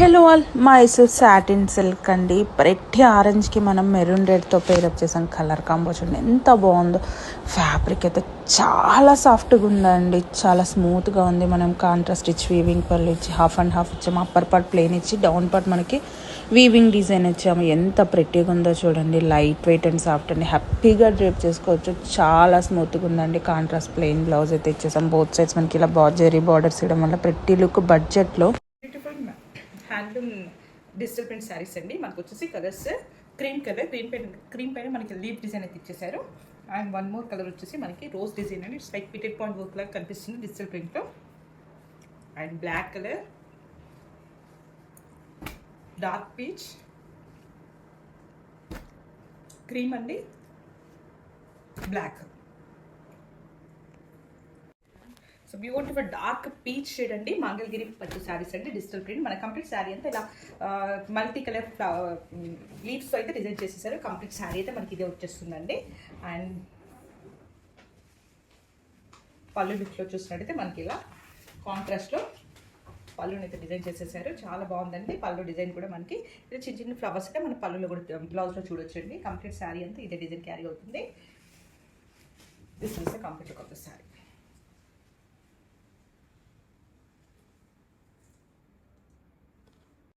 Hello all, Mysore satin silk అండి. రెట్టి ఆరెంజ్కి మనం maroon రెడ్తో pair up చేసాం. కలర్ కాంబో చూడండి ఎంత బాగుందో. ఫ్యాబ్రిక్ అయితే చాలా సాఫ్ట్గా ఉందండి, చాలా స్మూత్గా ఉంది. మనం కాంట్రాస్ట్ స్టిచ్ వీవింగ్ పళ్ళు ఇచ్చి హాఫ్ అండ్ హాఫ్ ఇచ్చాము. అప్పర్ పార్ట్ ప్లేన్ ఇచ్చి డౌన్ పార్ట్ మనకి వీవింగ్ డిజైన్ ఇచ్చాము. ఎంత ప్రెట్టీగా ఉందో చూడండి. లైట్ వెయిట్ అండ్ సాఫ్ట్ అండి, హ్యాపీగా డ్రేప్ చేసుకోవచ్చు. చాలా స్మూత్గా ఉందండి. కాంట్రాస్ట్ ప్లెయిన్ బ్లౌజ్ అయితే ఇచ్చేసాం. బోత్ సైడ్స్ మనకి ఇలా జెరీ బార్డర్స్ ఇవ్వడం వల్ల ప్రెట్టీ లుక్ బడ్జెట్లో. హ్యాండ్లూమ్ డిజిటల్ ప్రింట్ శారీస్ అండి. మనకు వచ్చేసి కలర్స్ క్రీమ్ కలర్, క్రీమ్ పైన మనకి లీఫ్ డిజైన్ అయితే ఇచ్చేసారు. అండ్ వన్ మోర్ కలర్ వచ్చేసి మనకి రోజ్ డిజైన్ అండి. It's like petit point work లాగా కనిపిస్తుంది డిజిటల్ ప్రింట్లో. And black colour, dark peach, cream అండి, black. So beautiful dark peach shade అండి. మంగళగిరి పట్టు శారీస్ అండి, డిజిటల్ ప్రింట్. మన కంప్లీట్ శారీ అంతా ఇలా మల్టీ కలర్ లీవ్స్తో అయితే డిజైన్ చేసేసారు. కంప్లీట్ శారీ అయితే మనకి ఇదే వచ్చేస్తుందండి. అండ్ పళ్ళు లుక్లో చూసినట్టయితే మనకి ఇలా కాంట్రాస్ట్లో పళ్ళుని అయితే డిజైన్ చేసేసారు. చాలా బాగుందండి. పళ్ళు డిజైన్ కూడా మనకి ఇలా చిన్న చిన్న ఫ్లవర్స్ అయితే మన పళ్ళులో కూడా బ్లౌజ్లో చూడొచ్చండి. కంప్లీట్ శారీ అంతా ఇదే డిజైన్ క్యారీ అవుతుంది. This is the complete of the sari.